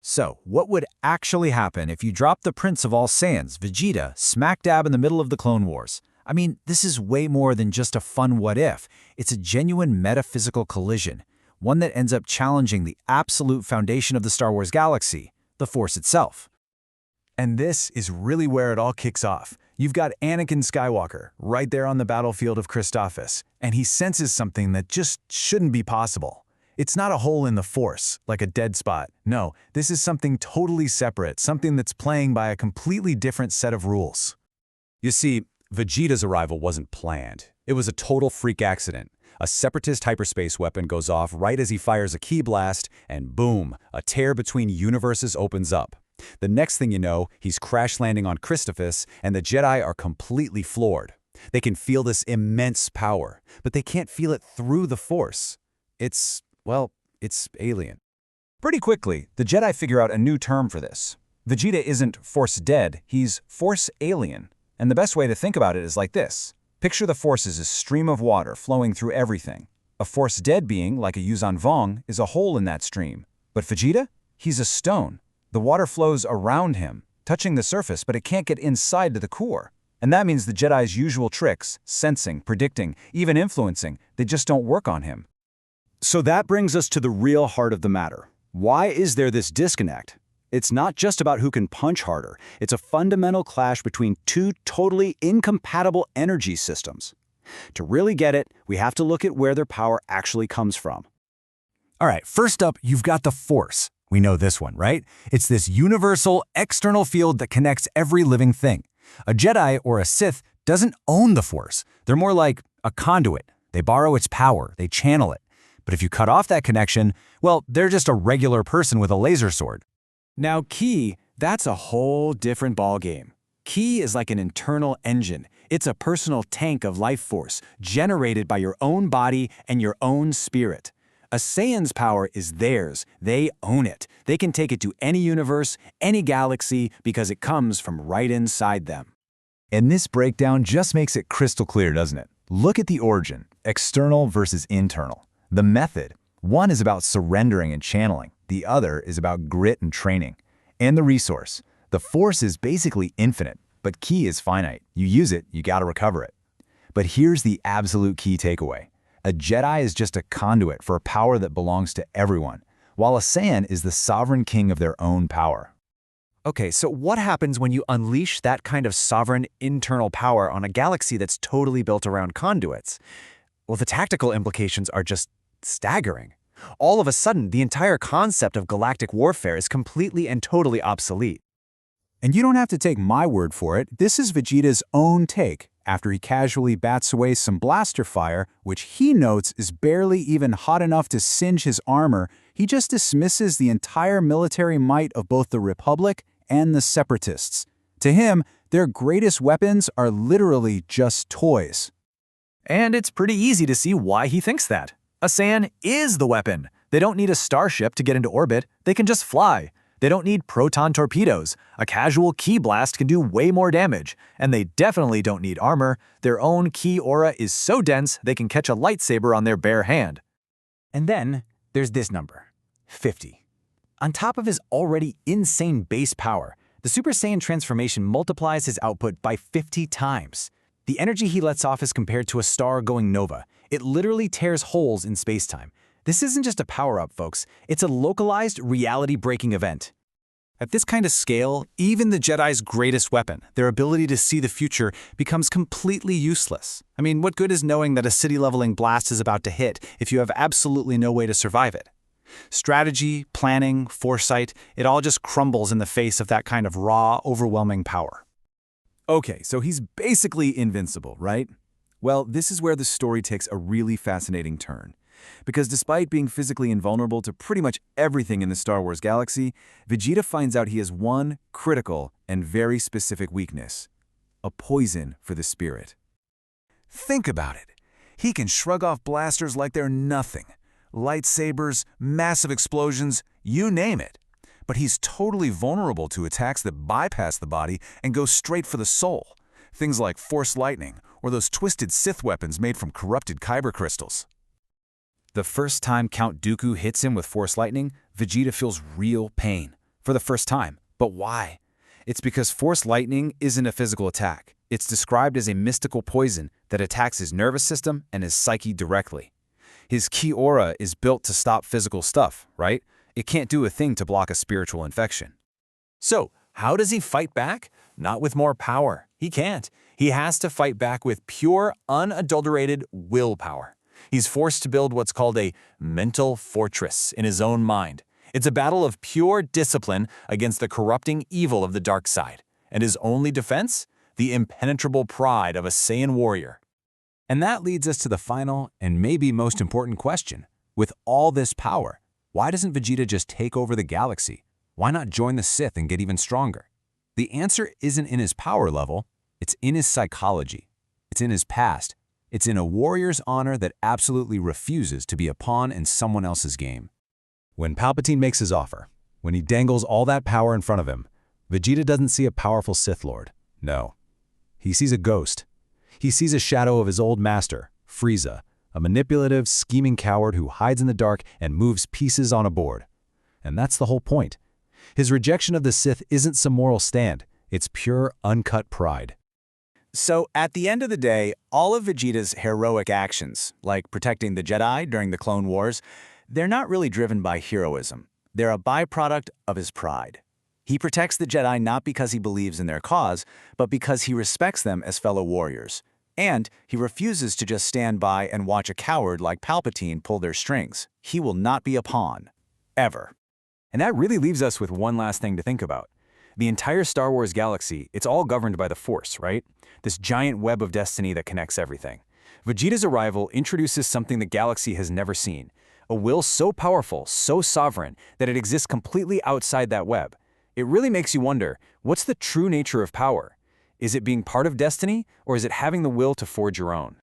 So, what would actually happen if you dropped the Prince of all Saiyans, Vegeta, smack dab in the middle of the Clone Wars? I mean, this is way more than just a fun what-if. It's a genuine metaphysical collision, one that ends up challenging the absolute foundation of the Star Wars galaxy, the Force itself. And this is really where it all kicks off. You've got Anakin Skywalker right there on the battlefield of Christophsis, and he senses something that just shouldn't be possible. It's not a hole in the Force, like a dead spot. No, this is something totally separate, something that's playing by a completely different set of rules. You see, Vegeta's arrival wasn't planned. It was a total freak accident. A separatist hyperspace weapon goes off right as he fires a ki blast, and boom, a tear between universes opens up. The next thing you know, he's crash landing on Christophsis, and the Jedi are completely floored. They can feel this immense power, but they can't feel it through the Force. It's alien. Pretty quickly, the Jedi figure out a new term for this. Vegeta isn't Force dead, he's Force alien. And the best way to think about it is like this. Picture the Force as a stream of water flowing through everything. A Force dead being, like a Yuzan Vong, is a hole in that stream. But Vegeta? He's a stone. The water flows around him, touching the surface, but it can't get inside to the core. And that means the Jedi's usual tricks, sensing, predicting, even influencing, they just don't work on him. So that brings us to the real heart of the matter. Why is there this disconnect? It's not just about who can punch harder. It's a fundamental clash between two totally incompatible energy systems. To really get it, we have to look at where their power actually comes from. All right, first up, you've got the Force. We know this one, right? It's this universal, external field that connects every living thing. A Jedi or a Sith doesn't own the Force. They're more like a conduit. They borrow its power, they channel it. But if you cut off that connection, well, they're just a regular person with a laser sword. Now, ki, that's a whole different ballgame. Ki is like an internal engine. It's a personal tank of life force, generated by your own body and your own spirit. A Saiyan's power is theirs. They own it. They can take it to any universe, any galaxy, because it comes from right inside them. And this breakdown just makes it crystal clear, doesn't it? Look at the origin, external versus internal. The method, one is about surrendering and channeling. The other is about grit and training. And the resource, the Force is basically infinite, but ki is finite. You use it, you gotta recover it. But here's the absolute key takeaway. A Jedi is just a conduit for a power that belongs to everyone, while a Saiyan is the sovereign king of their own power. Okay, so what happens when you unleash that kind of sovereign internal power on a galaxy that's totally built around conduits? Well, the tactical implications are just staggering. All of a sudden, the entire concept of galactic warfare is completely and totally obsolete. And you don't have to take my word for it. This is Vegeta's own take, after he casually bats away some blaster fire, which he notes is barely even hot enough to singe his armor. He just dismisses the entire military might of both the Republic and the Separatists. To him, their greatest weapons are literally just toys. And it's pretty easy to see why he thinks that. A Saiyan is the weapon. They don't need a starship to get into orbit. They can just fly. They don't need proton torpedoes. A casual ki blast can do way more damage. And they definitely don't need armor. Their own ki aura is so dense they can catch a lightsaber on their bare hand. And then there's this number, 50. On top of his already insane base power, the Super Saiyan transformation multiplies his output by 50 times. The energy he lets off is compared to a star going nova. It literally tears holes in space-time. This isn't just a power-up, folks. It's a localized, reality-breaking event. At this kind of scale, even the Jedi's greatest weapon, their ability to see the future, becomes completely useless. I mean, what good is knowing that a city-leveling blast is about to hit if you have absolutely no way to survive it? Strategy, planning, foresight, it all just crumbles in the face of that kind of raw, overwhelming power. Okay, so he's basically invincible, right? Well, this is where the story takes a really fascinating turn. Because despite being physically invulnerable to pretty much everything in the Star Wars galaxy, Vegeta finds out he has one critical and very specific weakness: a poison for the spirit. Think about it. He can shrug off blasters like they're nothing. Lightsabers, massive explosions, you name it. But he's totally vulnerable to attacks that bypass the body and go straight for the soul. Things like Force Lightning or those twisted Sith weapons made from corrupted kyber crystals. The first time Count Dooku hits him with Force Lightning, Vegeta feels real pain. for the first time. But why? It's because Force lightning isn't a physical attack. It's described as a mystical poison that attacks his nervous system and his psyche directly. His ki aura is built to stop physical stuff, right? It can't do a thing to block a spiritual infection. So, how does he fight back? Not with more power. He can't. He has to fight back with pure, unadulterated willpower. He's forced to build what's called a mental fortress in his own mind. It's a battle of pure discipline against the corrupting evil of the dark side. And his only defense? The impenetrable pride of a Saiyan warrior. And that leads us to the final and maybe most important question. With all this power, why doesn't Vegeta just take over the galaxy? Why not join the Sith and get even stronger? The answer isn't in his power level, it's in his psychology. It's in his past. It's in a warrior's honor that absolutely refuses to be a pawn in someone else's game. When Palpatine makes his offer, when he dangles all that power in front of him, Vegeta doesn't see a powerful Sith Lord. No. He sees a ghost. He sees a shadow of his old master, Frieza, a manipulative, scheming coward who hides in the dark and moves pieces on a board. And that's the whole point. His rejection of the Sith isn't some moral stand. It's pure, uncut pride. So, at the end of the day, all of Vegeta's heroic actions, like protecting the Jedi during the Clone Wars, they're not really driven by heroism. They're a byproduct of his pride. He protects the Jedi not because he believes in their cause, but because he respects them as fellow warriors. And he refuses to just stand by and watch a coward like Palpatine pull their strings. He will not be a pawn. Ever. And that really leaves us with one last thing to think about. The entire Star Wars galaxy, it's all governed by the Force, right? This giant web of destiny that connects everything. Vegeta's arrival introduces something the galaxy has never seen. A will so powerful, so sovereign, that it exists completely outside that web. It really makes you wonder, what's the true nature of power? Is it being part of destiny, or is it having the will to forge your own?